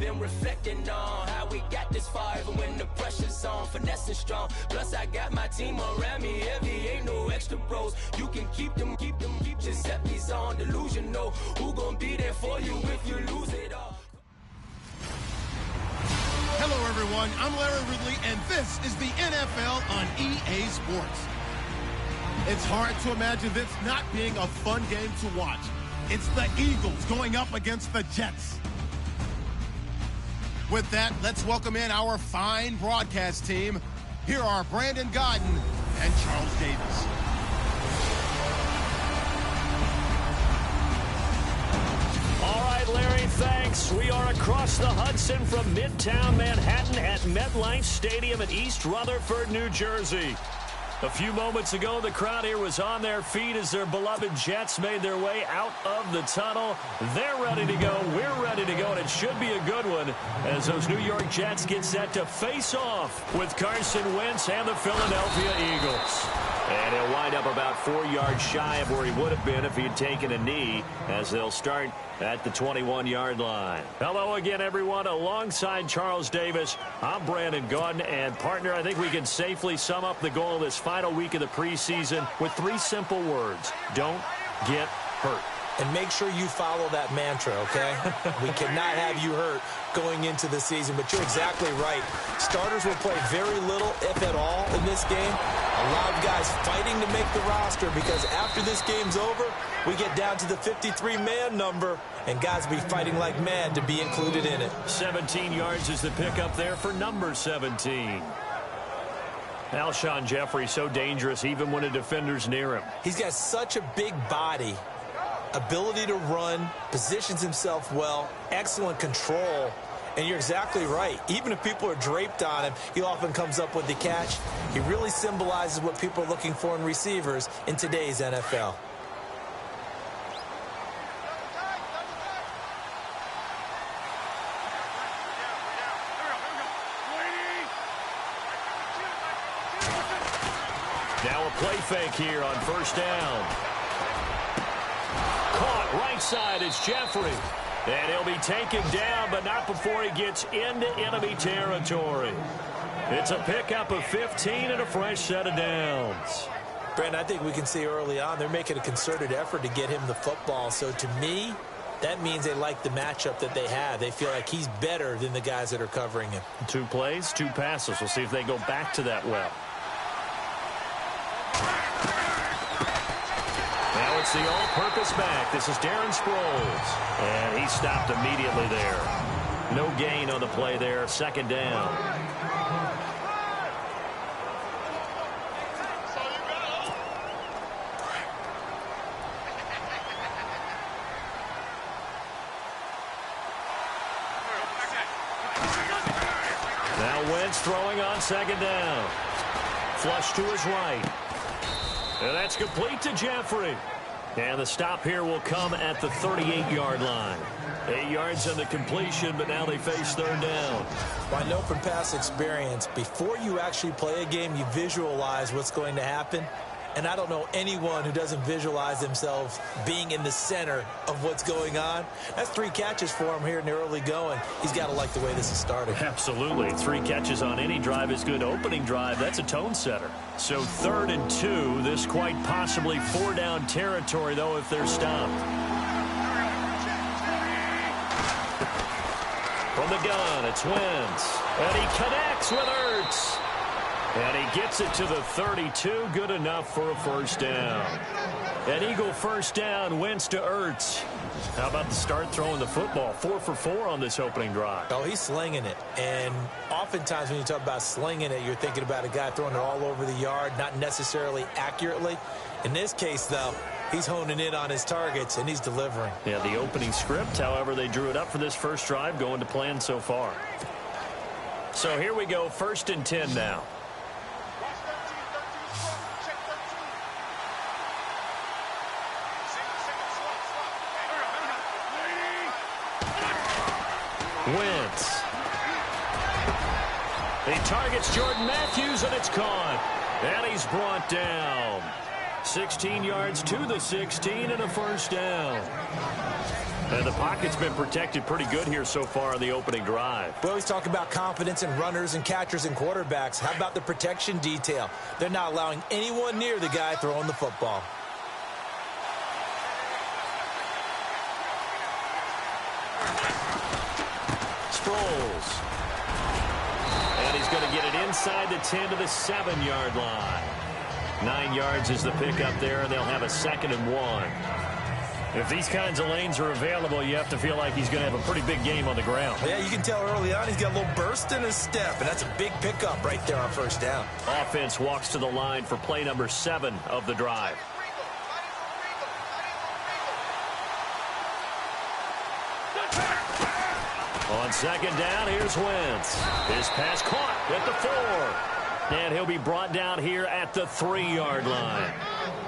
Been reflecting on how we got this far, even when the pressure's on, finessing strong. Plus I got my team around me heavy, ain't no extra bros. You can keep them, just set these on delusional. Who gon' be there for you if you lose it all? Hello everyone, I'm Larry Ridley, and this is the NFL on EA Sports. It's hard to imagine this not being a fun game to watch. It's the Eagles going up against the Jets. With that, let's welcome in our fine broadcast team. Here are Brandon Godden and Charles Davis. All right, Larry, thanks. We are across the Hudson from Midtown Manhattan at MetLife Stadium in East Rutherford, New Jersey. A few moments ago, the crowd here was on their feet as their beloved Jets made their way out of the tunnel. They're ready to go. We're ready to go, and it should be a good one as those New York Jets get set to face off with Carson Wentz and the Philadelphia Eagles. And he'll wind up about 4 yards shy of where he would have been if he had taken a knee, as they'll start at the 21-yard line. Hello again, everyone. Alongside Charles Davis, I'm Brandon Gaudin. And, partner, I think we can safely sum up the goal of this final week of the preseason with 3 simple words. Don't get hurt. And make sure you follow that mantra, okay? We cannot have you hurt going into the season, but you're exactly right. Starters will play very little, if at all, in this game. A lot of guys fighting to make the roster because after this game's over, we get down to the 53-man number, and guys will be fighting like mad to be included in it. 17 yards is the pickup there for number 17. Alshon Jeffrey, so dangerous even when a defender's near him. He's got such a big body. Ability to run, positions himself well, excellent control, and you're exactly right. Even if people are draped on him, he often comes up with the catch. He really symbolizes what people are looking for in receivers in today's NFL. Now a play fake here on first down. Caught right side is Jeffrey. And he'll be taken down, but not before he gets into enemy territory. It's a pickup of 15 and a fresh set of downs. Brandon, I think we can see early on they're making a concerted effort to get him the football. So to me, that means they like the matchup that they have. They feel like he's better than the guys that are covering him. 2 plays, 2 passes. We'll see if they go back to that well. Now it's the all-purpose back. This is Darren Sproles. And he stopped immediately there. No gain on the play there. Second down. Now Wentz throwing on second down. Flush to his right. And that's complete to Jeffrey. And the stop here will come at the 38-yard line. 8 yards on the completion, but now they face third down. Well, I know from past experience, before you actually play a game, you visualize what's going to happen. And I don't know anyone who doesn't visualize themselves being in the center of what's going on. That's 3 catches for him here in the early going. He's got to like the way this is started. Absolutely. 3 catches on any drive is good. Opening drive, that's a tone setter. So 3rd and 2, this quite possibly 4-down territory, though, if they're stopped. From the gun, it's Wentz. And he connects with Ertz. And he gets it to the 32, good enough for a first down. An Eagle first down, Wentz to Ertz. How about the start throwing the football? 4 for 4 on this opening drive. Oh, he's slinging it. And oftentimes when you talk about slinging it, you're thinking about a guy throwing it all over the yard, not necessarily accurately. In this case, though, he's honing in on his targets, and he's delivering. Yeah, the opening script, however, they drew it up for this first drive, going to plan so far. So here we go, 1st and 10 now. Wentz. He targets Jordan Matthews, and it's caught. And he's brought down. 16 yards to the 16 and a first down. And the pocket's been protected pretty good here so far on the opening drive. We always talk about confidence in runners and catchers and quarterbacks. How about the protection detail? They're not allowing anyone near the guy throwing the football. Sproles. And he's going to get it inside the 10 to the 7-yard line. 9 yards is the pickup there, and they'll have a 2nd and 1. If these kinds of lanes are available, you have to feel like he's going to have a pretty big game on the ground. Yeah, you can tell early on he's got a little burst in his step, and that's a big pickup right there on first down. Offense walks to the line for play number 7 of the drive. On 2nd down, here's Wentz. His pass caught at the 4. And he'll be brought down here at the 3-yard line.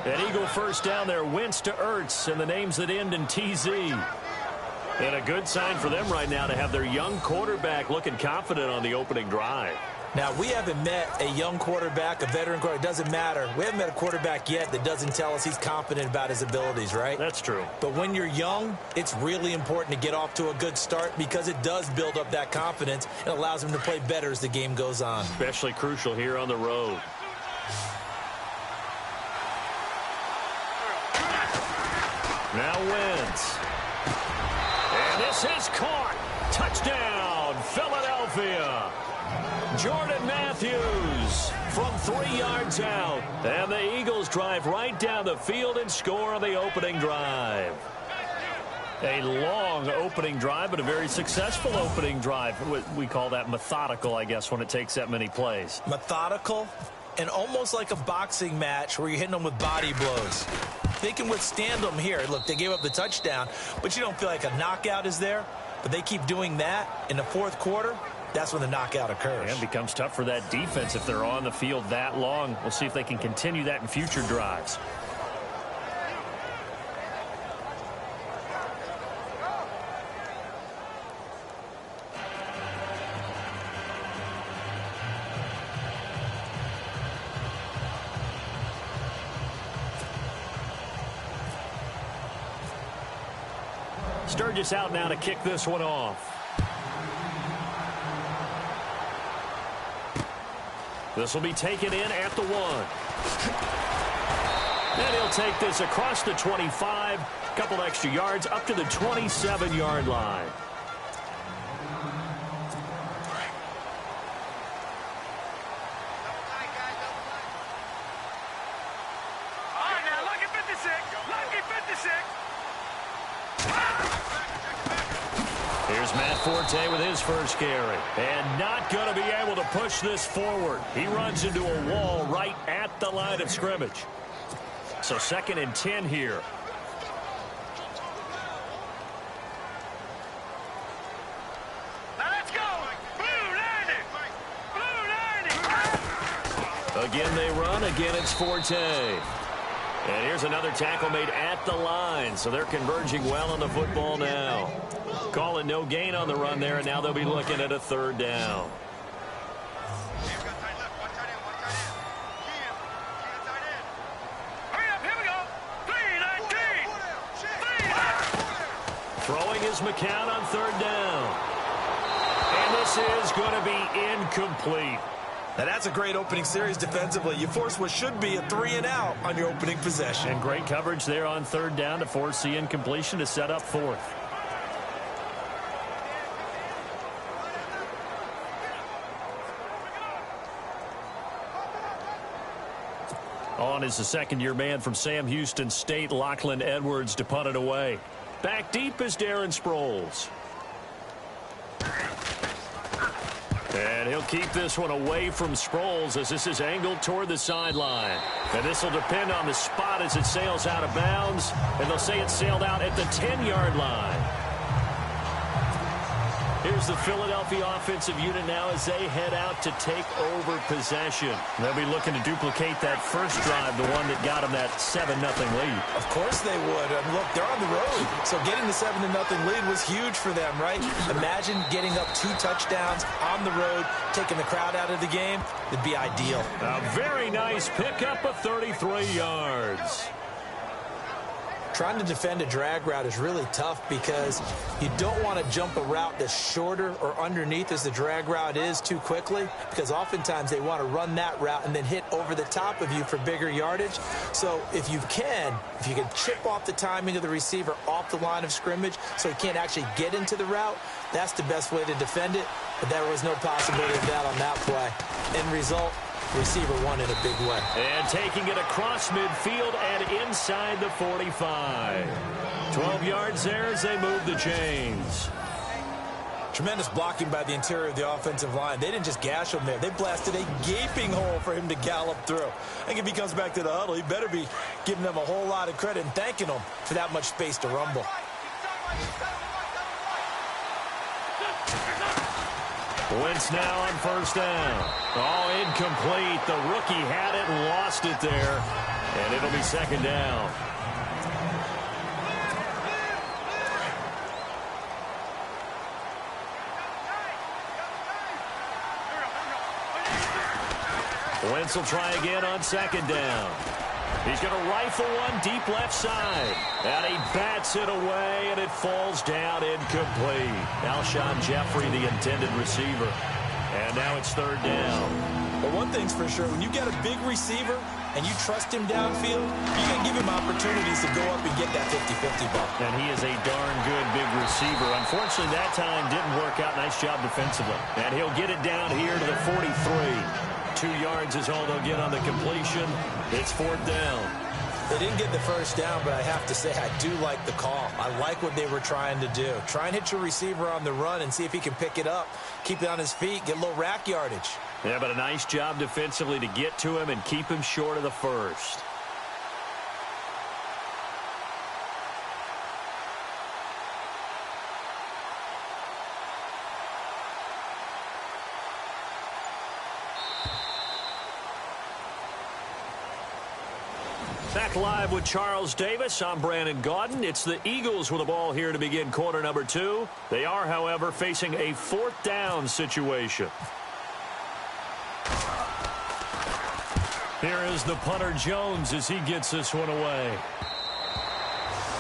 An Eagle first down there, Wentz to Ertz, and the names that end in TZ. And a good sign for them right now to have their young quarterback looking confident on the opening drive. Now, we haven't met a young quarterback, a veteran quarterback. It doesn't matter. We haven't met a quarterback yet that doesn't tell us he's confident about his abilities, right? That's true. But when you're young, it's really important to get off to a good start because it does build up that confidence and allows him to play better as the game goes on. Especially crucial here on the road. Now Wentz. And this is caught. Touchdown, Philadelphia. Jordan Matthews from 3 yards out. And the Eagles drive right down the field and score on the opening drive. A long opening drive, but a very successful opening drive. We call that methodical, I guess, when it takes that many plays. Methodical and almost like a boxing match where you're hitting them with body blows. They can withstand them here. Look, they gave up the touchdown, but you don't feel like a knockout is there. But they keep doing that in the 4th quarter. That's when the knockout occurs. And it becomes tough for that defense if they're on the field that long. We'll see if they can continue that in future drives. Sturgis out now to kick this one off. This will be taken in at the 1. And he'll take this across the 25. A couple extra yards up to the 27-yard line. Here's Matt Forte with his first carry. And not going to be able to push this forward. He runs into a wall right at the line of scrimmage. So 2nd and 10 here. Let's go. Blue 90. Blue 90. Again they run. Again it's Forte. And here's another tackle made at the line. So they're converging well on the football now. Calling no gain on the run there, and now they'll be looking at a 3rd down. Hurry up, here we go. 3-19. Throwing is McCown on 3rd down. And this is going to be incomplete. Now that's a great opening series defensively. You force what should be a 3-and-out on your opening possession. And great coverage there on 3rd down to force the incompletion to set up 4th. On is the 2nd-year man from Sam Houston State, Lachlan Edwards, to punt it away. Back deep is Darren Sproles. And he'll keep this one away from Sproles as this is angled toward the sideline. And this will depend on the spot as it sails out of bounds. And they'll say it sailed out at the 10-yard line. Here's the Philadelphia offensive unit now as they head out to take over possession. They'll be looking to duplicate that first drive, the one that got them that 7-0 lead. Of course they would. Look, they're on the road. So getting the 7-0 lead was huge for them, right? Imagine getting up 2 touchdowns on the road, taking the crowd out of the game. It'd be ideal. A very nice pickup of 33 yards. trying to defend a drag route is really tough because you don't want to jump a route that's shorter or underneath as the drag route is too quickly, because oftentimes they want to run that route and then hit over the top of you for bigger yardage. So if you can chip off the timing of the receiver off the line of scrimmage so he can't actually get into the route, that's the best way to defend it. But there was no possibility of that on that play. End result, receiver won in a big way. And taking it across midfield and inside the 45. 12 yards there as they move the chains. Tremendous blocking by the interior of the offensive line. They didn't just gash him there. They blasted a gaping hole for him to gallop through. I think if he comes back to the huddle, he better be giving them a whole lot of credit and thanking them for that much space to rumble. Wentz now on first down. Oh, incomplete. The rookie had it and lost it there. And it'll be second down. Wentz will try again on second down. He's going to rifle one deep left side. And he bats it away, and it falls down incomplete. Alshon Jeffrey, the intended receiver. And now it's third down. But one thing's for sure, when you get a big receiver and you trust him downfield, you can give him opportunities to go up and get that 50-50 ball. And he is a darn good big receiver. Unfortunately, that time didn't work out. Nice job defensively. And he'll get it down here to the 43. 2 yards is all they'll get on the completion. It's fourth down. They didn't get the first down, but I have to say I do like the call. I like what they were trying to do. Try and hit your receiver on the run and see if he can pick it up, keep it on his feet, get a little rack yardage. Yeah, but a nice job defensively to get to him and keep him short of the first. Back live with Charles Davis. I'm Brandon Gaudin. It's the Eagles with the ball here to begin quarter number 2. They are, however, facing a fourth down situation. Here is the punter Jones as he gets this one away.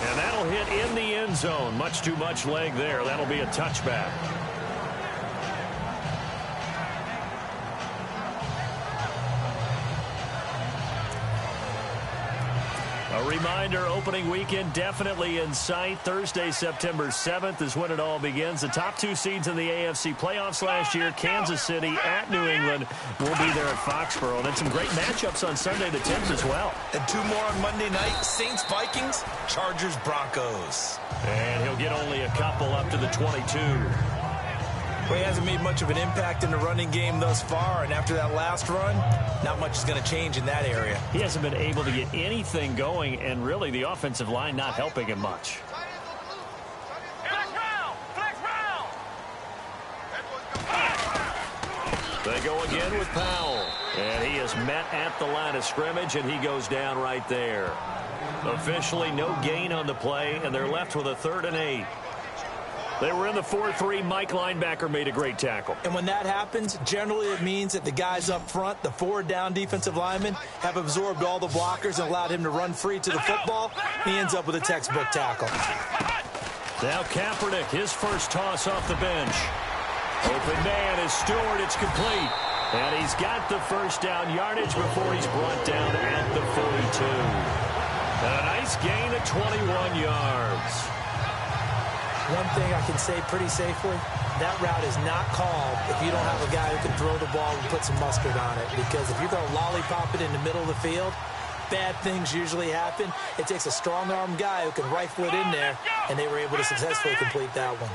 And that'll hit in the end zone. Much too much leg there. That'll be a touchback. A reminder, opening weekend definitely in sight. Thursday, September 7th is when it all begins. The top 2 seeds in the AFC playoffs last year, Kansas City at New England, will be there at Foxborough. And then some great matchups on Sunday the 10th as well. And 2 more on Monday night, Saints-Vikings, Chargers-Broncos. And he'll get only a couple up to the 22. Well, he hasn't made much of an impact in the running game thus far, and after that last run, not much is going to change in that area. He hasn't been able to get anything going, and really the offensive line not helping him much. They go again with Powell, and he is met at the line of scrimmage, and he goes down right there. Officially no gain on the play, and they're left with a 3rd and 8. They were in the 4-3. Mike linebacker made a great tackle. And when that happens, generally it means that the guys up front, the 4 down defensive linemen, have absorbed all the blockers and allowed him to run free to the football. He ends up with a textbook tackle. Now Kaepernick, his first toss off the bench. Open man is Stewart. It's complete. And he's got the first down yardage before he's brought down at the 42. And a nice gain of 21 yards. One thing I can say pretty safely, that route is not called if you don't have a guy who can throw the ball and put some mustard on it. Because if you're going to lollipop it in the middle of the field, bad things usually happen. It takes a strong-armed guy who can rifle it in there, and they were able to successfully complete that one.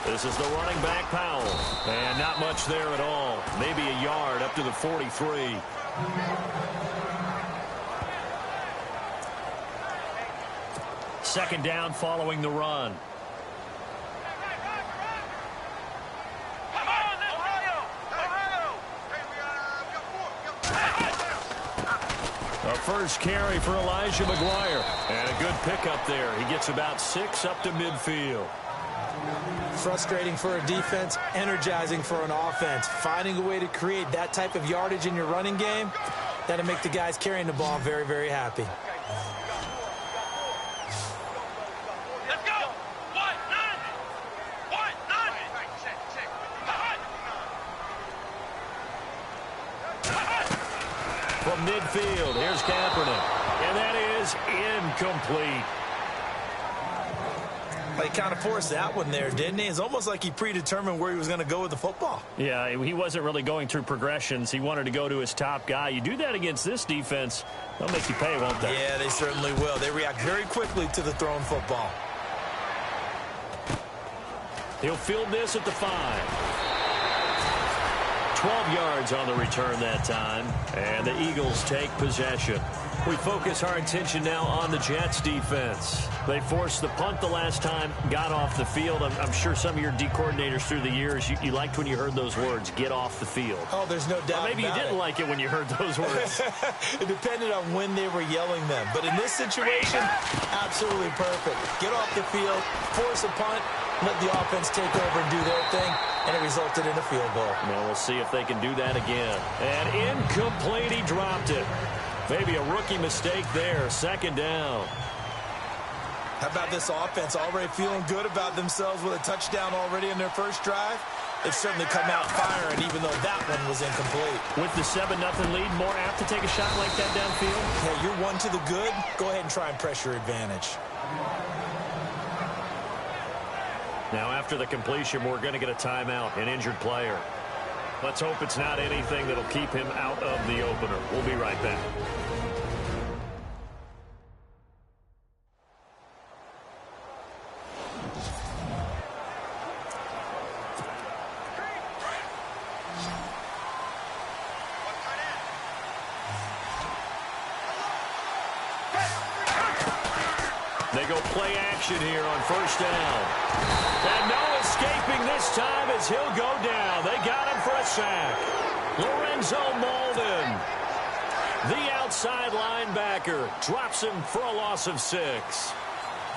This is the running back, Powell. And not much there at all. Maybe a yard up to the 43. Second down following the run. A first carry for Elijah McGuire. And a good pickup there. He gets about 6 up to midfield. Frustrating for a defense, energizing for an offense. Finding a way to create that type of yardage in your running game, that'll make the guys carrying the ball very, very happy. from midfield. Here's Kaepernick. And that is incomplete. He kind of forced that one there, didn't he? It's almost like he predetermined where he was going to go with the football. Yeah, he wasn't really going through progressions. He wanted to go to his top guy. You do that against this defense, they'll make you pay, won't they? Yeah, they certainly will. They react very quickly to the thrown football. He'll field this at the 5. 12 yards on the return that time, and the Eagles take possession. We focus our attention now on the Jets defense. They forced the punt the last time, got off the field. I'm sure some of your D coordinators through the years, you liked when you heard those words, get off the field. Oh, there's no doubt. Or maybe you didn't like it when you heard those words. It depended on when they were yelling them. But in this situation, absolutely perfect. Get off the field, force a punt, let the offense take over and do their thing, and it resulted in a field goal. Well, we'll see if they can do that again. And incomplete, he dropped it. Maybe a rookie mistake there, second down. How about this offense already feeling good about themselves with a touchdown already in their first drive? They've certainly come out firing, even though that one was incomplete. With the 7-0 lead, more apt to take a shot like that downfield? Hey, you're one to the good. Go ahead and try and press your advantage. Now, after the completion, we're going to get a timeout, an injured player. Let's hope it's not anything that'll keep him out of the opener. We'll be right back. They go play action here on first down. And no escaping this time as he'll go down. They got him for a sack. Lorenzo Molden, the outside linebacker, drops him for a loss of 6.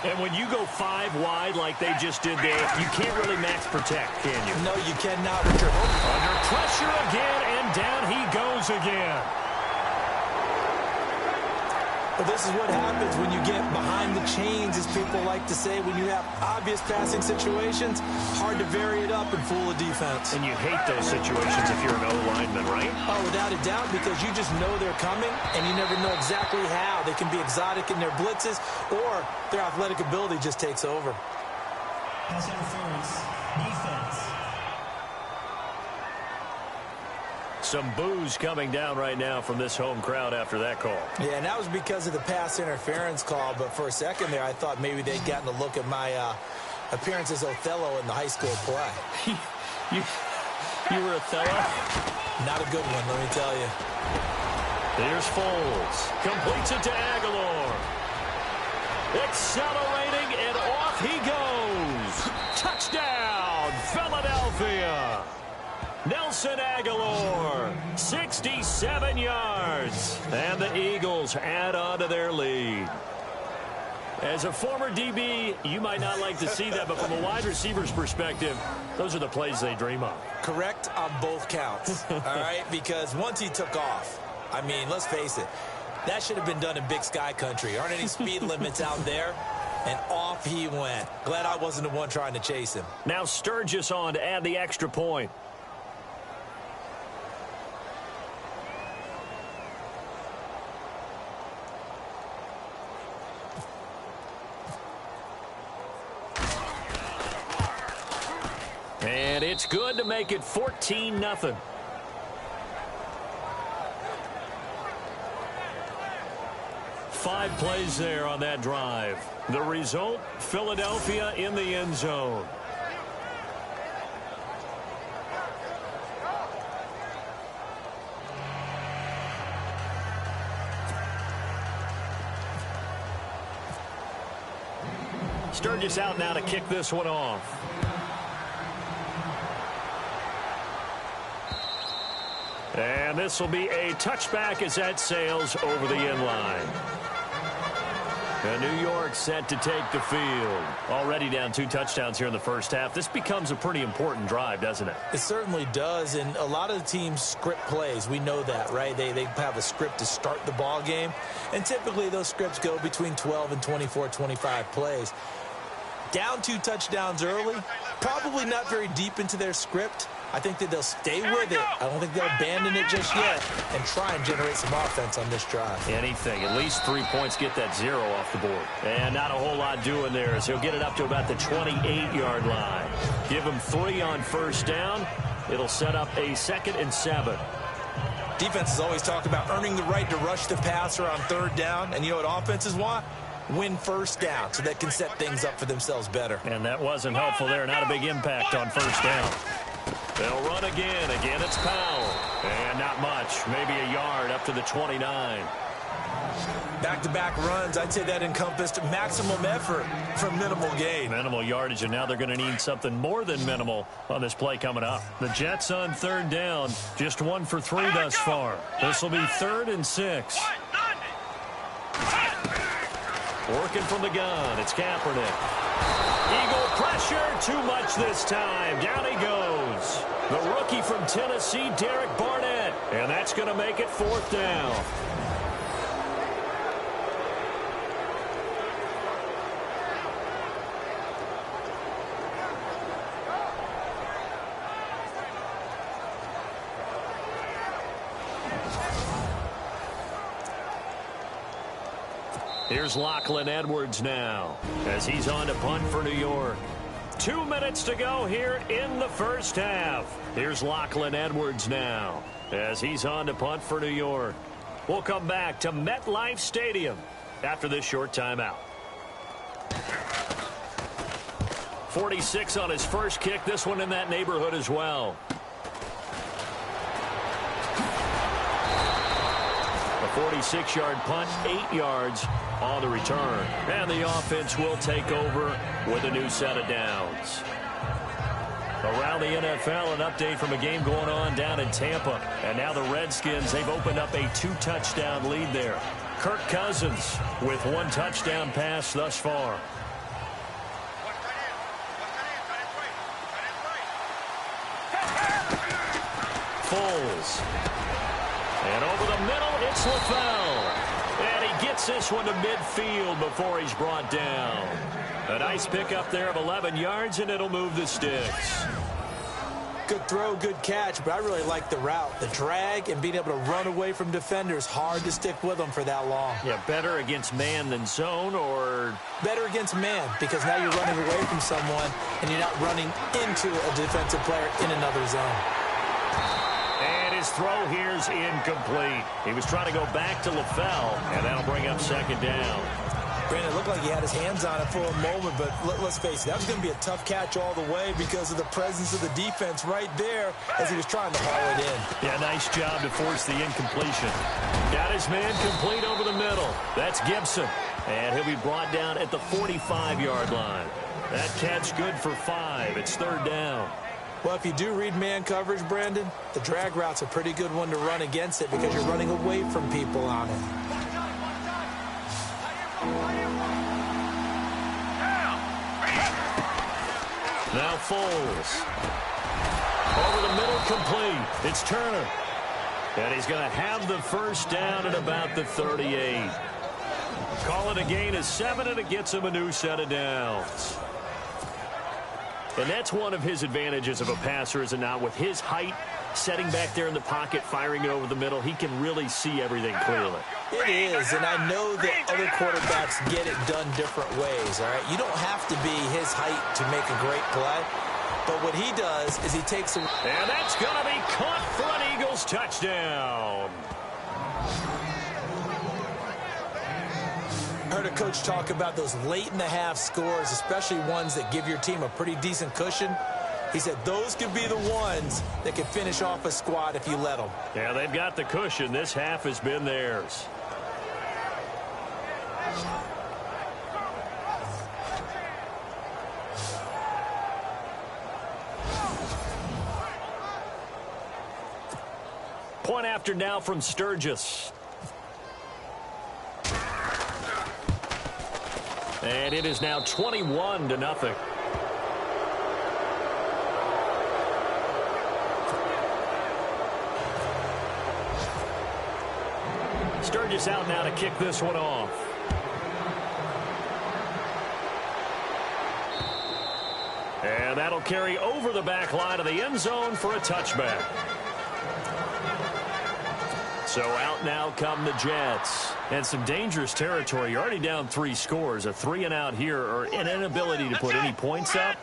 And when you go 5 wide like they just did there, you can't really max protect, can you? No, you cannot, Richard. Under pressure again, and down he goes again. But this is what happens when you get behind the chains, as people like to say. When you have obvious passing situations, hard to vary it up and fool a defense. And you hate those situations if you're an O-lineman, right? Oh, without a doubt, because you just know they're coming, and you never know exactly how. They can be exotic in their blitzes, or their athletic ability just takes over. Pass interference, defense. Some boos coming down right now from this home crowd after that call. Yeah, and that was because of the pass interference call. But for a second there, I thought maybe they'd gotten a look at my appearance as Othello in the high school play. You were Othello? Not a good one, let me tell you. Here's Foles. Completes it to Aguilar. Accelerating, and off he goes. Touchdown, Philadelphia. Nelson Aguilar, 67 yards. And the Eagles add on to their lead. As a former DB, you might not like to see that, but from a wide receiver's perspective, those are the plays they dream of. Correct on both counts, all right? Because once he took off, I mean, let's face it, that should have been done in Big Sky country. Aren't any speed limits out there? And off he went. Glad I wasn't the one trying to chase him. Now Sturgis on to add the extra point. And it's good to make it 14-0. Five plays there on that drive. The result, Philadelphia in the end zone. Sturgis out now to kick this one off. And this will be a touchback as that sails over the end line. And New York set to take the field. Already down 2 touchdowns here in the first half. This becomes a pretty important drive, doesn't it? It certainly does, and a lot of the teams script plays. We know that, right? They have a script to start the ball game, and typically those scripts go between 12 and 24, 25 plays. Down 2 touchdowns early, probably not very deep into their script, I think that they'll stay with it. I don't think they'll abandon it just yet and try and generate some offense on this drive. Anything. At least 3 points, get that 0 off the board. And not a whole lot doing there as he'll get it up to about the 28-yard line. Give him 3 on first down. It'll set up a 2nd and 7. Defense has always talked about earning the right to rush the passer on 3rd down. And you know what offenses want? Win first down so they can set things up for themselves better. And that wasn't helpful there. Not a big impact on first down. They'll run again. Again, it's Powell. And not much. Maybe a yard up to the 29. Back-to-back runs, I'd say that encompassed maximum effort for minimal gain. Minimal yardage, and now they're going to need something more than minimal on this play coming up. The Jets on 3rd down, just 1 for 3 thus far. This will be 3rd and 6. Working from the gun, it's Kaepernick. Eagle pressure, too much this time. Down he goes. The rookie from Tennessee, Derek Barnett. And that's going to make it 4th down. Here's Lachlan Edwards now as he's on to punt for New York. 2 minutes to go here in the first half. Here's Lachlan Edwards now as he's on to punt for New York. We'll come back to MetLife Stadium after this short timeout. 46 on his first kick. This one in that neighborhood as well. A 46-yard punt, 8 yards on the return. And the offense will take over with a new set of downs. Around the NFL, an update from a game going on down in Tampa. And now the Redskins, they've opened up a 2-touchdown lead there. Kirk Cousins with 1 touchdown pass thus far. Foles. And over the middle, it's LaFell. And he gets this one to midfield before he's brought down. A nice pickup there of 11 yards, and it'll move the sticks. Good throw, good catch, but I really like the route. The drag and being able to run away from defenders, hard to stick with them for that long. Yeah, better against man than zone, or? Better against man, because now you're running away from someone, and you're not running into a defensive player in another zone. His throw here's incomplete. He was trying to go back to LaFell, and that'll bring up 2nd down. Brandon, it looked like he had his hands on it for a moment, but let's face it, that was going to be a tough catch all the way because of the presence of the defense right there as he was trying to haul it in. Yeah, nice job to force the incompletion. Got his man complete over the middle. That's Gibson, and he'll be brought down at the 45-yard line. That catch good for 5. It's 3rd down. Well, if you do read man coverage, Brandon, the drag route's a pretty good one to run against it because you're running away from people on it. Now Foles. Over the middle, complete. It's Turner. And he's going to have the first down at about the 38. Call it a gain of 7, and it gets him a new set of downs. And that's one of his advantages of a passer, is it not? With his height, setting back there in the pocket, firing it over the middle, he can really see everything clearly. It is, and I know that other quarterbacks get it done different ways, all right? You don't have to be his height to make a great play, but what he does is he takes a... And that's going to be caught for an Eagles touchdown. I heard a coach talk about those late-in-the-half scores, especially ones that give your team a pretty decent cushion. He said those could be the ones that could finish off a squad if you let them. Yeah, they've got the cushion. This half has been theirs. Point after now from Sturgis. And it is now 21-0. Sturgis out now to kick this one off. And And that'll carry over the back line of the end zone for a touchback. So out now come the Jets. And some dangerous territory. You're already down 3 scores. A 3-and-out here, or an inability to put any points up.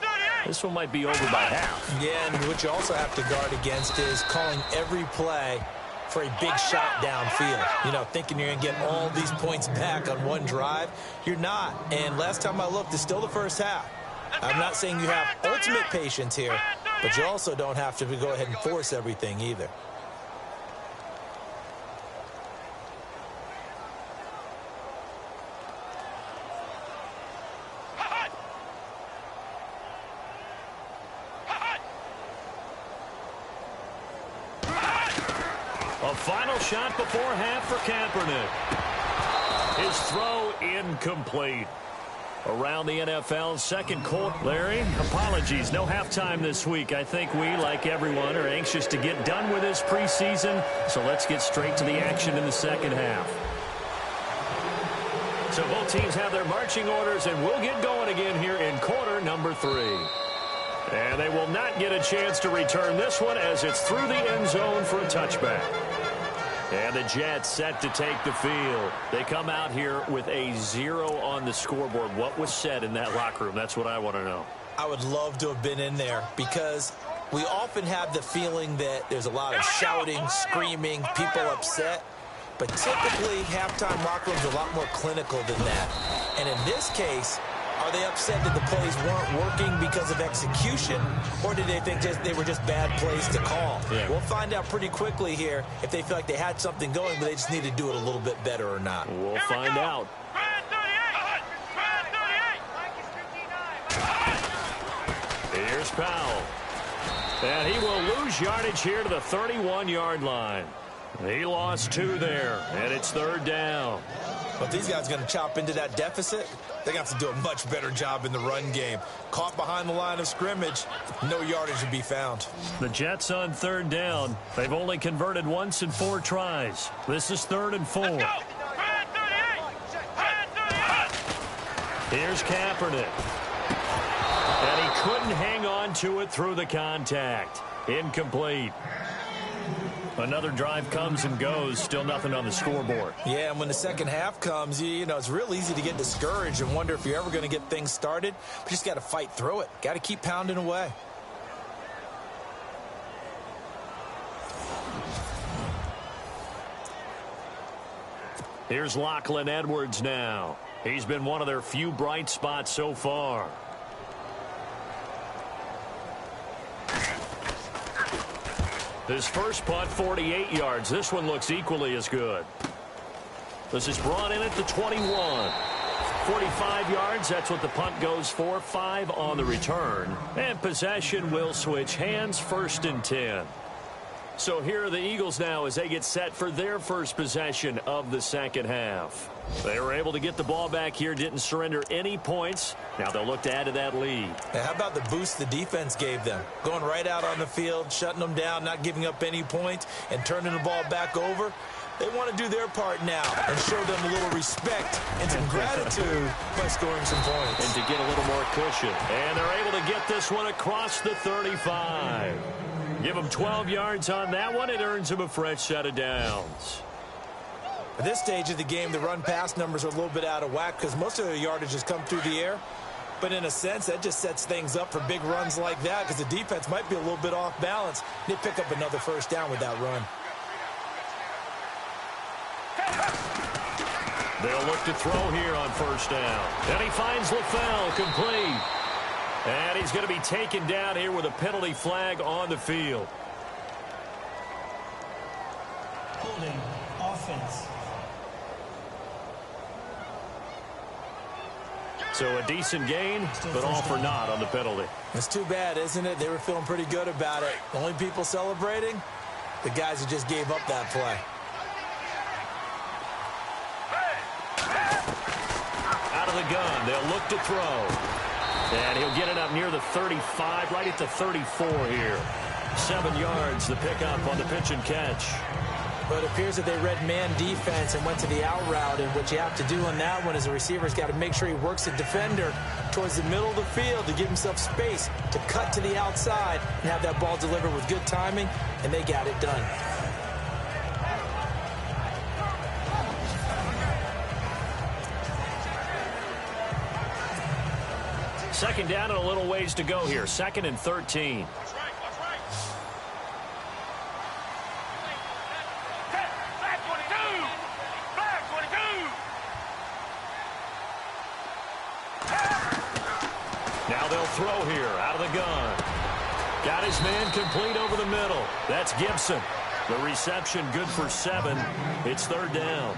This one might be over by half. Yeah, and what you also have to guard against is calling every play for a big shot downfield. You know, thinking you're going to get all these points back on one drive. You're not. And last time I looked, it's still the first half. I'm not saying you have ultimate patience here, but you also don't have to go ahead and force everything either. A final shot before half for Kaepernick. His throw incomplete. Around the NFL, second quarter. Larry, apologies, no halftime this week. I think we, like everyone, are anxious to get done with this preseason. So let's get straight to the action in the second half. So both teams have their marching orders, and we'll get going again here in quarter number 3. And they will not get a chance to return this one as it's through the end zone for a touchback. And the Jets set to take the field. They come out here with a 0 on the scoreboard. What was said in that locker room? That's what I want to know. I would love to have been in there because we often have the feeling that there's a lot of shouting, screaming, people upset. But typically, halftime locker rooms are a lot more clinical than that. And in this case, are they upset that the plays weren't working because of execution, or did they think they were just bad plays to call? Yeah. We'll find out pretty quickly here if they feel like they had something going, but they just need to do it a little bit better or not. We'll find out. Here's Powell. And he will lose yardage here to the 31-yard line. He lost 2 there, and it's 3rd down. But these guys are going to chop into that deficit. They're going to have to do a much better job in the run game. Caught behind the line of scrimmage, no yardage to be found. The Jets on 3rd down. They've only converted once in 4 tries. This is 3rd and 4. Here's Kaepernick. And he couldn't hang on to it through the contact. Incomplete. Another drive comes and goes. Still nothing on the scoreboard. Yeah, and when the second half comes, you know, it's real easy to get discouraged and wonder if you're ever going to get things started. But you just got to fight through it. Got to keep pounding away. Here's Lachlan Edwards now. He's been one of their few bright spots so far. His first punt, 48 yards. This one looks equally as good. This is brought in at the 21. 45 yards, that's what the punt goes for. 5 on the return. And possession will switch hands, 1st and 10. So here are the Eagles now as they get set for their first possession of the second half. They were able to get the ball back here, didn't surrender any points. Now they'll look to add to that lead. Now, how about the boost the defense gave them? Going right out on the field, shutting them down, not giving up any points, and turning the ball back over. They want to do their part now and show them a little respect and some gratitude by scoring some points. And to get a little more cushion. And they're able to get this one across the 35. Give them 12 yards on that one. It earns them a fresh set of downs. At this stage of the game, the run-pass numbers are a little bit out of whack because most of their yardage has come through the air. But in a sense, that just sets things up for big runs like that because the defense might be a little bit off balance. They pick up another first down with that run. They'll look to throw here on 1st down. And he finds LaFell complete. And he's going to be taken down here with a penalty flag on the field. Holding offense. So a decent gain, but all for naught on the penalty. It's too bad, isn't it? They were feeling pretty good about it. The only people celebrating, the guys who just gave up that play. Out of the gun, they'll look to throw. And he'll get it up near the 35, right at the 34 here. 7 yards, the pickup on the pitch and catch. But it appears that they read man defense and went to the out route. And what you have to do on that one is the receiver's got to make sure he works the defender towards the middle of the field to give himself space to cut to the outside and have that ball delivered with good timing, and they got it done. Second down and a little ways to go here. 2nd and 13. That's right. Flag 22. Flag 22. Now they'll throw here out of the gun. Got his man complete over the middle. That's Gibson. The reception good for 7. It's 3rd down.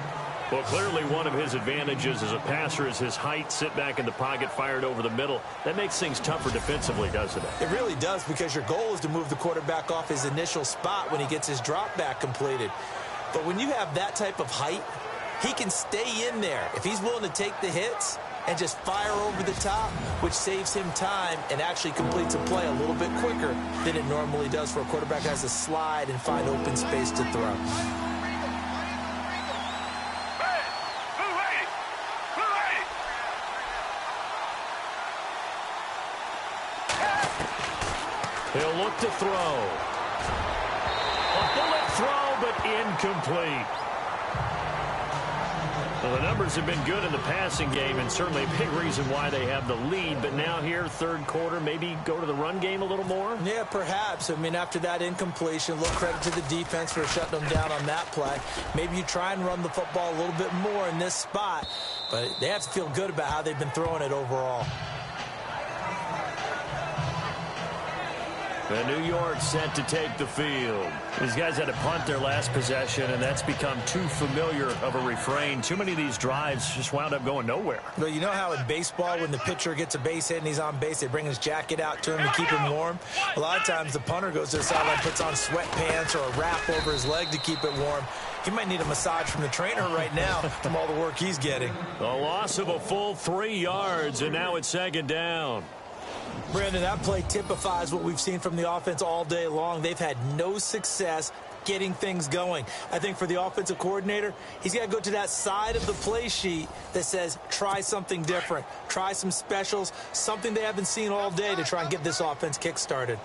Well, clearly one of his advantages as a passer is his height, sit back in the pocket, fired over the middle. That makes things tougher defensively, doesn't it? It really does, because your goal is to move the quarterback off his initial spot when he gets his drop back completed. But when you have that type of height, he can stay in there if he's willing to take the hits and just fire over the top, which saves him time and actually completes a play a little bit quicker than it normally does for a quarterback who has to slide and find open space to throw. He'll look to throw. A bullet throw, but incomplete. Well, the numbers have been good in the passing game, and certainly a big reason why they have the lead. But now here, 3rd quarter, maybe go to the run game a little more? Yeah, perhaps. I mean, after that incompletion, a little credit to the defense for shutting them down on that play. Maybe you try and run the football a little bit more in this spot, but they have to feel good about how they've been throwing it overall. And New York set to take the field. These guys had to punt their last possession, and that's become too familiar of a refrain. Too many of these drives just wound up going nowhere. Well, you know how in baseball, when the pitcher gets a base hit and he's on base, they bring his jacket out to him to keep him warm? A lot of times the punter goes to the sideline, puts on sweatpants or a wrap over his leg to keep it warm. He might need a massage from the trainer right now from all the work he's getting. A loss of a full 3 yards, and now it's 2nd down. Brandon, that play typifies what we've seen from the offense all day long. They've had no success getting things going. I think for the offensive coordinator, he's got to go to that side of the play sheet that says try something different, try some specials, something they haven't seen all day to try and get this offense kick-started.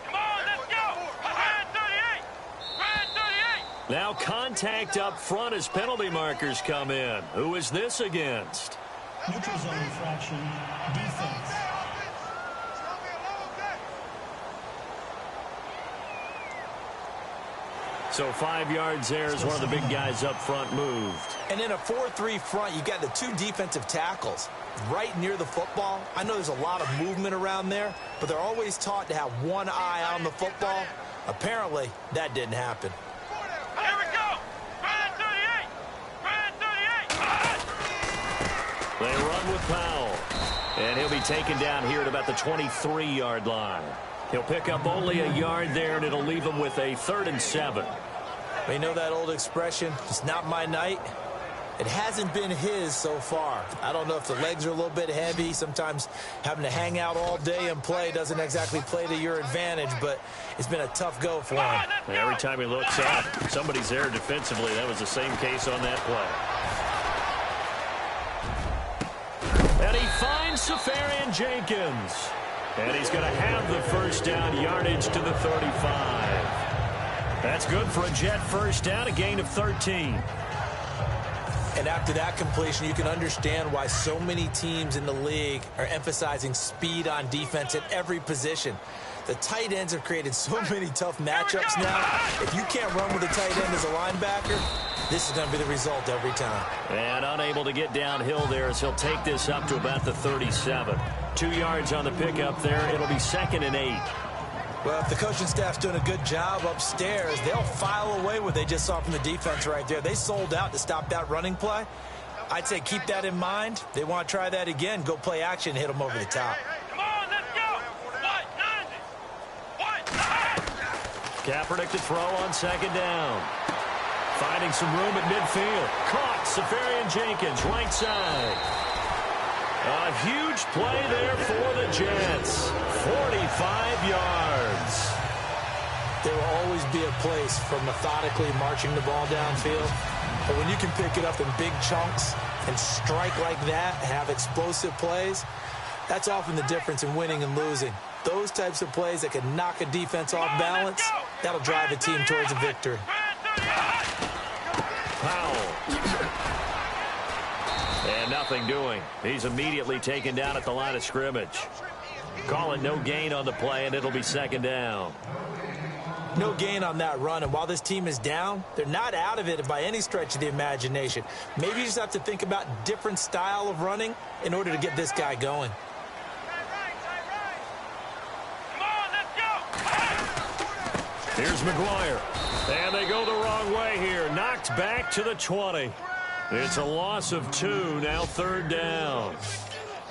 Come on, let's go. Red 38. Red 38. Now contact up front as penalty markers come in. Who is this against? Neutral zone infraction, defense. So 5 yards there as one of the big guys up front moved. And in a 4-3 front, you've got the 2 defensive tackles right near the football. I know there's a lot of movement around there, but they're always taught to have one eye on the football. Apparently, that didn't happen. Here we go. Red 38. Red 38. They run with Powell. And he'll be taken down here at about the 23-yard line. He'll pick up only a yard there, and it'll leave him with a 3rd and 7. You know that old expression, it's not my night? It hasn't been his so far. I don't know if the legs are a little bit heavy. Sometimes having to hang out all day and play doesn't exactly play to your advantage, but it's been a tough go for him. And every time he looks up, somebody's there defensively. That was the same case on that play. And he finds Safarian Jenkins. And he's going to have the 1st down, yardage to the 35. That's good for a Jet 1st down, a gain of 13. And after that completion, you can understand why so many teams in the league are emphasizing speed on defense at every position. The tight ends have created so many tough matchups now. If you can't run with a tight end as a linebacker, this is going to be the result every time. And unable to get downhill there as he'll take this up to about the 37. 2 yards on the pickup there. It'll be 2nd and 8. Well, if the coaching staff's doing a good job upstairs, they'll file away what they just saw from the defense right there. They sold out to stop that running play. I'd say keep that in mind. They want to try that again. Go play action, hit them over the top. Come on, let's go. White 90. Kaepernick to throw on 2nd down. Finding some room at midfield. Caught. Safarian Jenkins, right side. A huge play there for the Jets. 45 yards. They will always be a place for methodically marching the ball downfield. But when you can pick it up in big chunks and strike like that, have explosive plays, that's often the difference in winning and losing. Those types of plays that can knock a defense off balance, that'll drive a team towards a victory. Powell. And nothing doing. He's immediately taken down at the line of scrimmage. Call it no gain on the play, and it'll be second down. No gain on that run, and while this team is down, they're not out of it by any stretch of the imagination. Maybe you just have to think about different style of running in order to get this guy going. Here's McGuire. And they go the wrong way here. Knocked back to the 20. It's a loss of 2, now third down.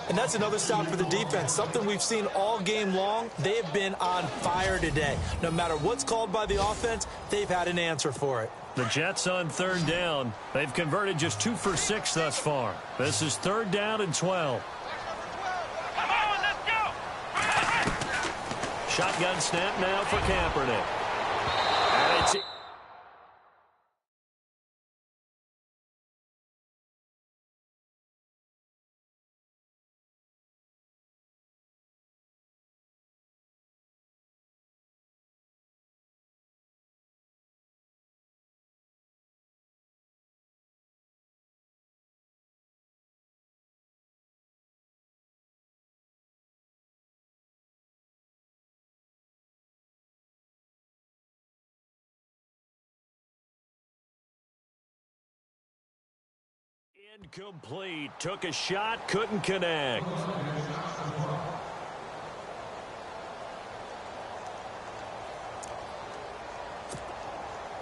And that's another stop for the defense, something we've seen all game long. They have been on fire today. No matter what's called by the offense, they've had an answer for it. The Jets on third down. They've converted just 2 for 6 thus far. This is third down and 12. Come on, let's go! Shotgun snap now for Kaepernick. And it's... Incomplete. Took a shot, couldn't connect.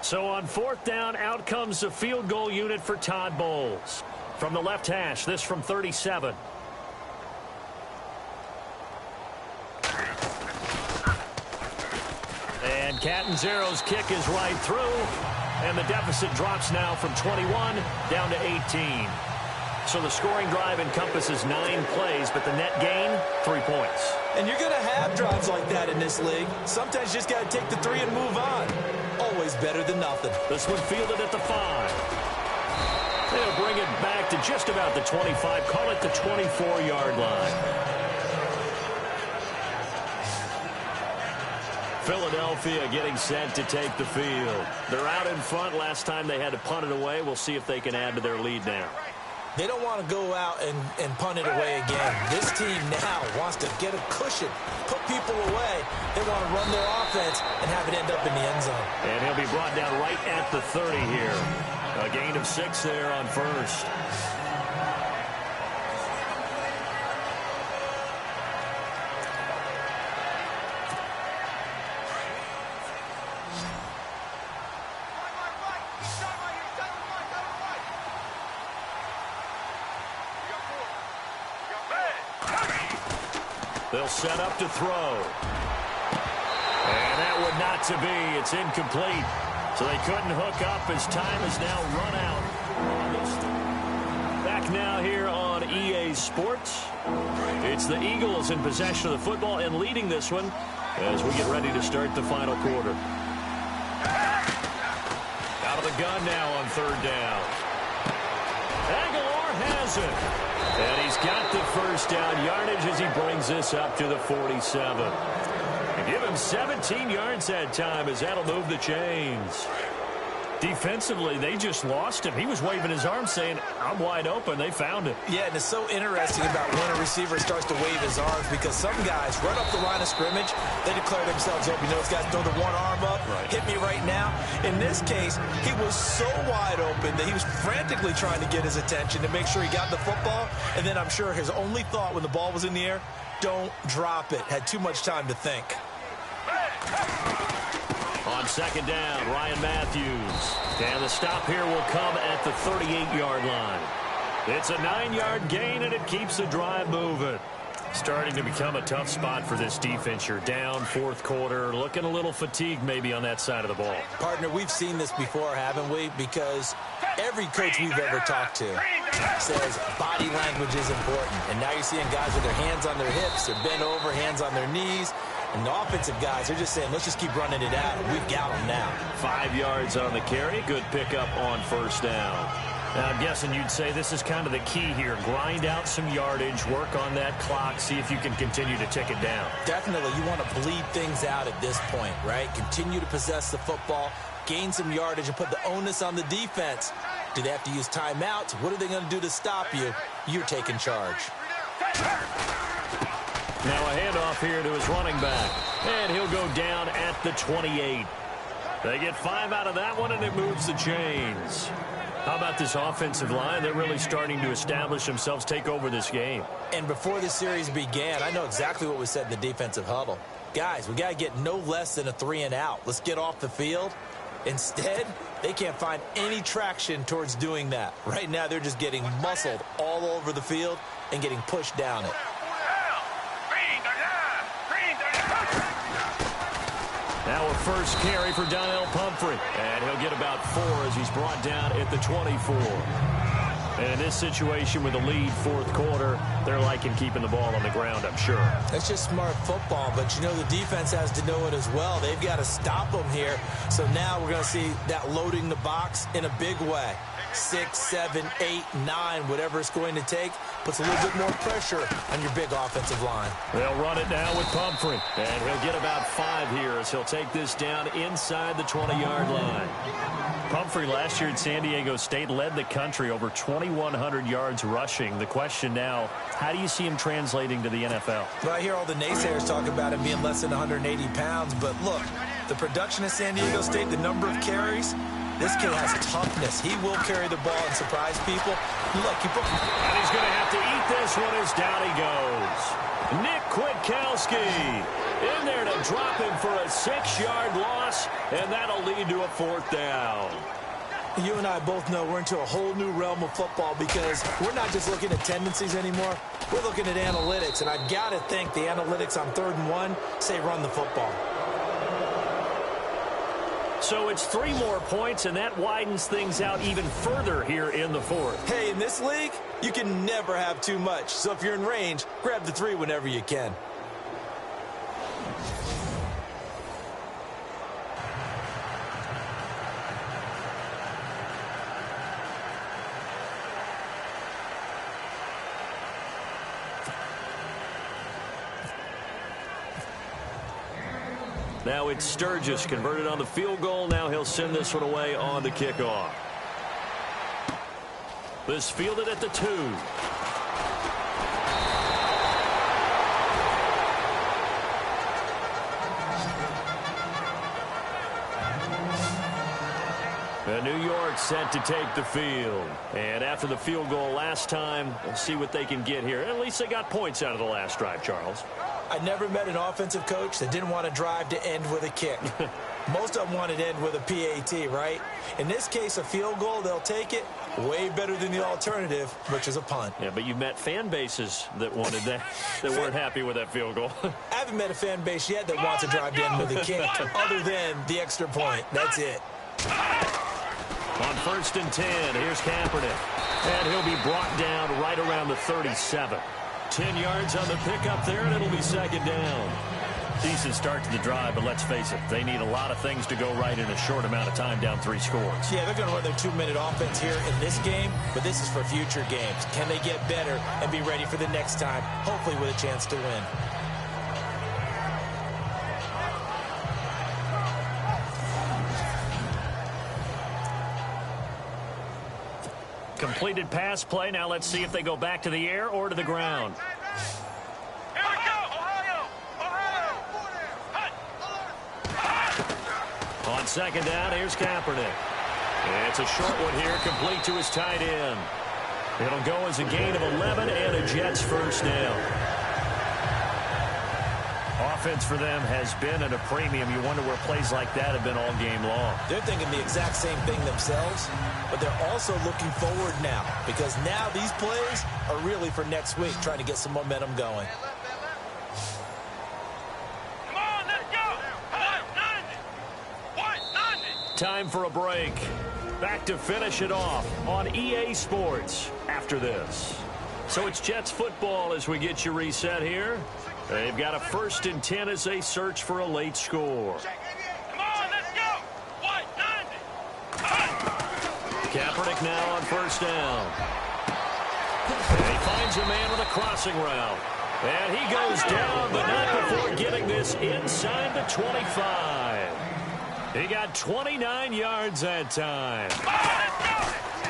So on fourth down, out comes the field goal unit for Todd Bowles. From the left hash, this from 37. And Catanzaro's kick is right through. And the deficit drops now from 21 down to 18. So the scoring drive encompasses 9 plays, but the net gain, 3 points. And you're going to have drives like that in this league. Sometimes you just got to take the 3 and move on. Always better than nothing. This one fielded at the 5. They'll bring it back to just about the 25. Call it the 24-yard line. Philadelphia getting set to take the field. They're out in front. Last time they had to punt it away. We'll see if they can add to their lead now. They don't want to go out and punt it away again. This team now wants to get a cushion, put people away. They want to run their offense and have it end up in the end zone. And he'll be brought down right at the 30 here. A gain of 6 there on first. They'll set up to throw. And that would not to be. It's incomplete. So they couldn't hook up as time is now run out. Back now here on EA Sports. It's the Eagles in possession of the football and leading this one as we get ready to start the final quarter. Out of the gun now on third down. Aguilar has it. And he's got the first down yardage as he brings this up to the 47. And give him 17 yards that time as that'll move the chains. Defensively, they just lost him. He was waving his arms saying, I'm wide open. They found him. Yeah, and it's so interesting about when a receiver starts to wave his arms because some guys right up the line of scrimmage, they declare themselves open. You know, those guys throw the one arm up, hit me right now. In this case, he was so wide open that he was frantically trying to get his attention to make sure he got the football. And then I'm sure his only thought when the ball was in the air, don't drop it. Had too much time to think. On second down, Ryan Matthews. And the stop here will come at the 38-yard line. It's a 9-yard gain, and it keeps the drive moving. Starting to become a tough spot for this defense. You're down fourth quarter, looking a little fatigued maybe on that side of the ball. Partner, we've seen this before, haven't we? Because every coach we've ever talked to says body language is important. And now you're seeing guys with their hands on their hips, they're bent over, hands on their knees. And the offensive guys, they're just saying, let's just keep running it out. We've got them now. 5 yards on the carry. Good pickup on first down. Now, I'm guessing you'd say this is kind of the key here. Grind out some yardage, work on that clock, see if you can continue to tick it down. Definitely, you want to bleed things out at this point, right? Continue to possess the football, gain some yardage, and put the onus on the defense. Do they have to use timeouts? What are they going to do to stop you? You're taking charge. Now a handoff here to his running back, and he'll go down at the 28. They get 5 out of that one, and it moves the chains. How about this offensive line? They're really starting to establish themselves, take over this game. And before the series began, I know exactly what was said in the defensive huddle. Guys, we got to get no less than a 3-and-out. Let's get off the field. Instead, they can't find any traction towards doing that. Right now, they're just getting muscled all over the field and getting pushed down it. Now a first carry for Donnell Pumphrey. And he'll get about 4 as he's brought down at the 24. And in this situation with a lead fourth quarter, they're liking keeping the ball on the ground, I'm sure. That's just smart football, but you know the defense has to know it as well. They've got to stop them here. So now we're going to see that loading the box in a big way. 6, 7, 8, 9, whatever it's going to take, puts a little bit more pressure on your big offensive line. They'll run it now with Pumphrey. And he'll get about 5 here as he'll take this down inside the 20-yard line. Pumphrey last year at San Diego State led the country over 2,100 yards rushing. The question now, how do you see him translating to the NFL? Well, I hear all the naysayers talk about him being less than 180 pounds, but look, the production at San Diego State, the number of carries, this kid has toughness. He will carry the ball and surprise people. Look, and he's going to have to eat this one as down he goes. Nick Kwiatkowski in there to drop him for a 6-yard loss, and that'll lead to a 4th down. You and I both know we're into a whole new realm of football because we're not just looking at tendencies anymore. We're looking at analytics, and I've got to think the analytics on 3rd and 1 say run the football. So it's 3 more points, and that widens things out even further here in the 4th. Hey, in this league, you can never have too much. So if you're in range, grab the 3 whenever you can. Now it's Sturgis converted on the field goal. Now he'll send this one away on the kickoff. This fielded at the 2. And New York set to take the field. And after the field goal last time, we'll see what they can get here. At least they got points out of the last drive, Charles. I never met an offensive coach that didn't want to drive to end with a kick. Most of them wanted to end with a PAT, right? In this case, a field goal, they'll take it. Way better than the alternative, which is a punt. Yeah, but you met fan bases that wanted that, that weren't happy with that field goal. I haven't met a fan base yet that wants to drive to end with a kick, other than the extra point. That's it. On 1st and 10, here's Kaepernick. And he'll be brought down right around the 37. 10 yards on the pickup there, and it'll be 2nd down. Decent start to the drive, but let's face it, they need a lot of things to go right in a short amount of time, down 3 scores. Yeah, they're going to run their 2-minute offense here in this game, but this is for future games. Can they get better and be ready for the next time, hopefully with a chance to win? Completed pass play. Now let's see if they go back to the air or to the ground. Here we go! Ohio! On 2nd down, here's Kaepernick. It's a short one here, complete to his tight end. It'll go as a gain of 11 and a Jets 1st down. Offense for them has been at a premium. You wonder where plays like that have been all game long. They're thinking the exact same thing themselves, but they're also looking forward now because now these plays are really for next week, trying to get some momentum going. Come on, let's go! 190! Time for a break. Back to finish it off on EA Sports after this. So it's Jets football as we get you reset here. They've got a 1st and 10 as they search for a late score. Come on, let's go. White, 90. Kaepernick now on 1st down. And he finds a man with a crossing route. And he goes down, but not before getting this inside the 25. He got 29 yards that time.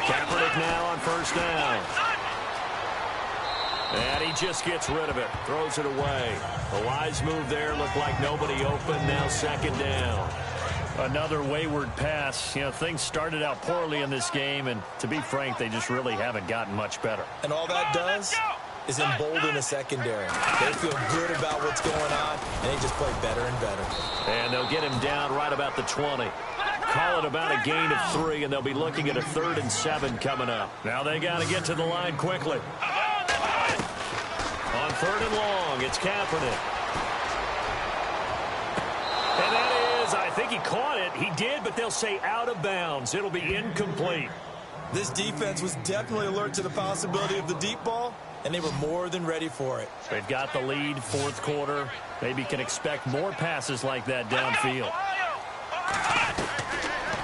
Kaepernick now on 1st down. And he just gets rid of it, throws it away. A wise move there, looked like nobody open, now 2nd down. Another wayward pass. You know, things started out poorly in this game, and to be frank, they just really haven't gotten much better. And all that does is embolden the secondary. They feel good about what's going on, and they just play better and better. And they'll get him down right about the 20. Call it about a gain of 3, and they'll be looking at a 3rd and 7 coming up. Now they got to get to the line quickly. On 3rd and long, it's Kaepernick. And that is, I think he caught it. He did, but they'll say out of bounds. It'll be incomplete. This defense was definitely alert to the possibility of the deep ball, and they were more than ready for it. They've got the lead, 4th quarter. Maybe can expect more passes like that downfield.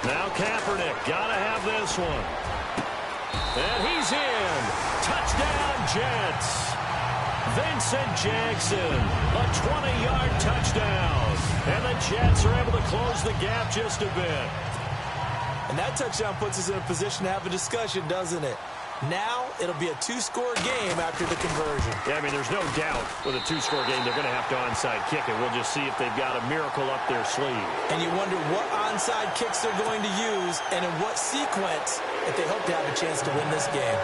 Now Kaepernick, gotta have this one. And he's in. Touchdown, Jets. Vincent Jackson, a 20-yard touchdown. And the Jets are able to close the gap just a bit. And that touchdown puts us in a position to have a discussion, doesn't it? Now it'll be a 2-score game after the conversion. Yeah, I mean, there's no doubt with a 2-score game they're going to have to onside kick it. We'll just see if they've got a miracle up their sleeve. And you wonder what onside kicks they're going to use and in what sequence if they hope to have a chance to win this game.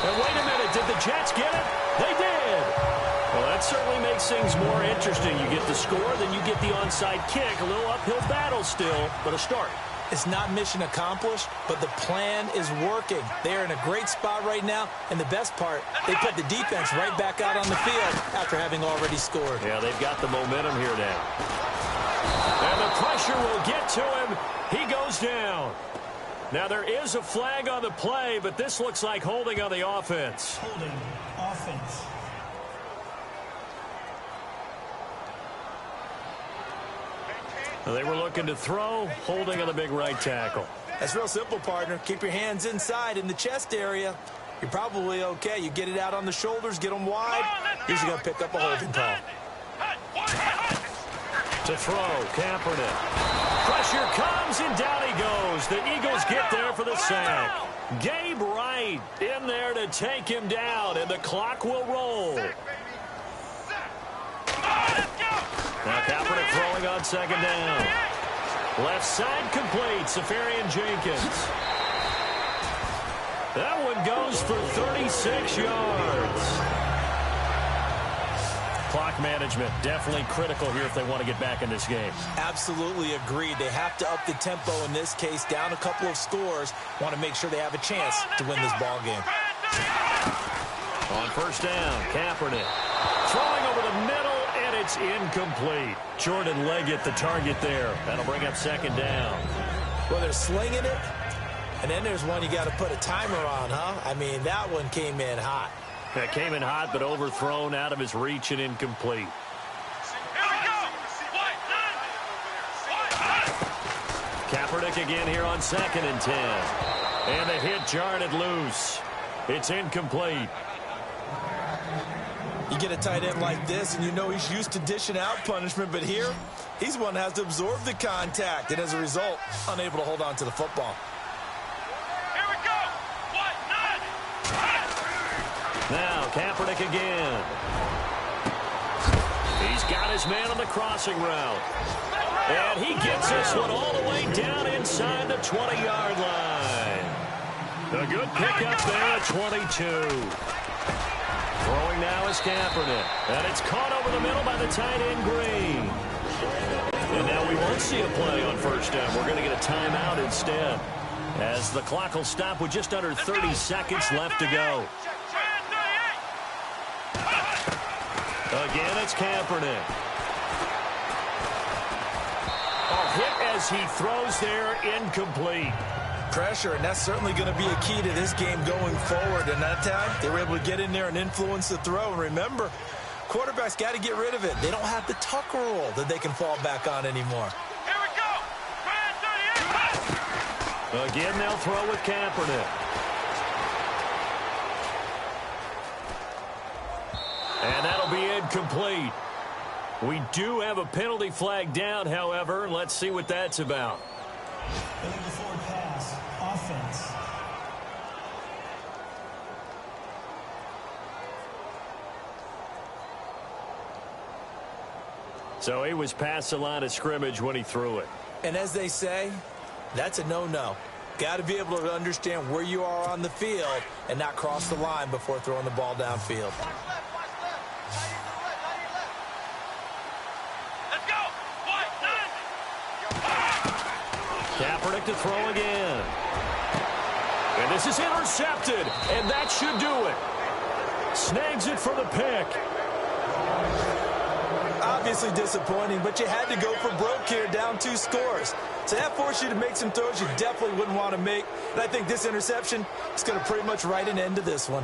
And wait a minute, did the Jets get it? They did. Well, that certainly makes things more interesting. You get the score, then you get the onside kick. A little uphill battle still, but a start. It's not mission accomplished, but the plan is working. They're in a great spot right now, and the best part, they put the defense right back out on the field after having already scored. Yeah, they've got the momentum here now. And the pressure will get to him. He goes down. Now, there is a flag on the play, but this looks like holding on the offense. Holding offense. They were looking to throw, holding on the big right tackle. That's real simple, partner. Keep your hands inside in the chest area. You're probably okay. You get it out on the shoulders, get them wide. Usually going to pick up a holding call. To throw, Kaepernick. Pressure comes, and down he goes. The Eagles get there for the sack. Gabe Wright in there to take him down, and the clock will roll. Now Kaepernick throwing on 2nd down. Left side complete, Safarian Jenkins. That one goes for 36 yards. Clock management definitely critical here if they want to get back in this game. Absolutely agreed. They have to up the tempo in this case, down a couple of scores. Want to make sure they have a chance to win this ball game. On 1st down, Kaepernick throwing over the middle, and it's incomplete. Jordan Leggett, the target there. That'll bring up 2nd down. Well, they're slinging it, and then there's one you got to put a timer on, huh? I mean, that one came in hot. That came in hot, but overthrown, out of his reach, and incomplete. Kaepernick again here on 2nd and 10. And the hit jarred it loose. It's incomplete. You get a tight end like this, and you know he's used to dishing out punishment, but here, he's one that has to absorb the contact, and as a result, unable to hold on to the football. Now, Kaepernick again. He's got his man on the crossing route. And he gets this one all the way down inside the 20-yard line. A good pickup there at 22. Throwing now is Kaepernick. And it's caught over the middle by the tight end Green. And now we won't see a play on 1st down. We're going to get a timeout instead, as the clock will stop with just under 30 seconds left to go. Again, it's Kaepernick. Oh, hit as he throws there, incomplete. Pressure, and that's certainly going to be a key to this game going forward. And that time, they were able to get in there and influence the throw. And remember, quarterbacks got to get rid of it. They don't have the Tucker rule that they can fall back on anymore. Here we go. Man 38. Again, they'll throw with Kaepernick. And that'll be incomplete. We do have a penalty flag down, however. Let's see what that's about. Illegal forward pass. Offense. So he was past the line of scrimmage when he threw it. And as they say, that's a no-no. Got to be able to understand where you are on the field and not cross the line before throwing the ball downfield. Let's go. Kaepernick to throw again. And this is intercepted, and that should do it. Snags it for the pick. Obviously disappointing, but you had to go for broke here, down 2 scores. So that forced you to make some throws you definitely wouldn't want to make. And I think this interception is going to pretty much write an end to this one.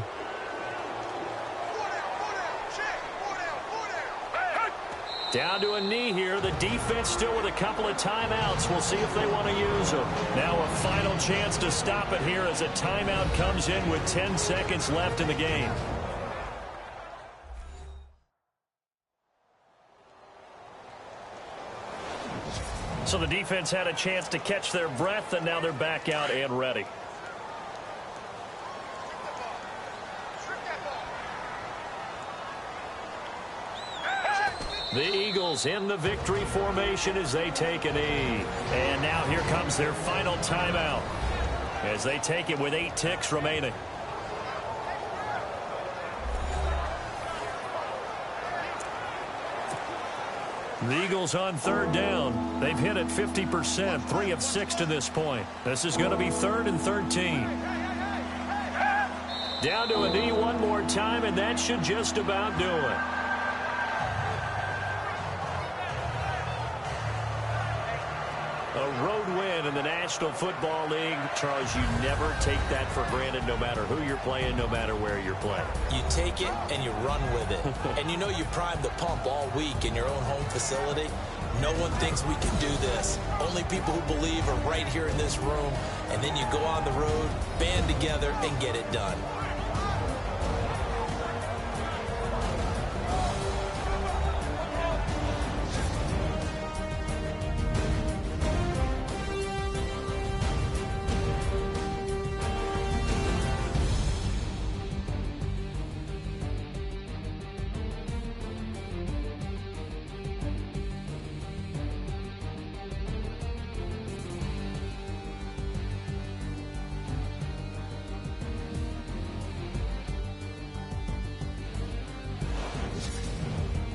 Down to a knee here. The defense still with a couple of timeouts. We'll see if they want to use them. Now a final chance to stop it here as a timeout comes in with 10 seconds left in the game. So the defense had a chance to catch their breath, and now they're back out and ready. The Eagles in the victory formation as they take a knee. And now here comes their final timeout as they take it with 8 ticks remaining. The Eagles on 3rd down. They've hit it 50%, 3 of 6 to this point. This is going to be 3rd and 13. Down to a knee one more time, and that should just about do it. A road win in the National Football League. Charles, you never take that for granted, no matter who you're playing, no matter where you're playing. You take it and you run with it. And you know you primed the pump all week in your own home facility. No one thinks we can do this. Only people who believe are right here in this room. And then you go on the road, band together, and get it done.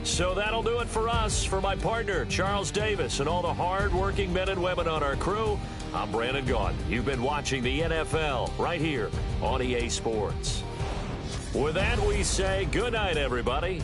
So that'll do it for us. For my partner, Charles Davis, and all the hard-working men and women on our crew, I'm Brandon Gaudin. You've been watching the NFL right here on EA Sports. With that, we say good night, everybody.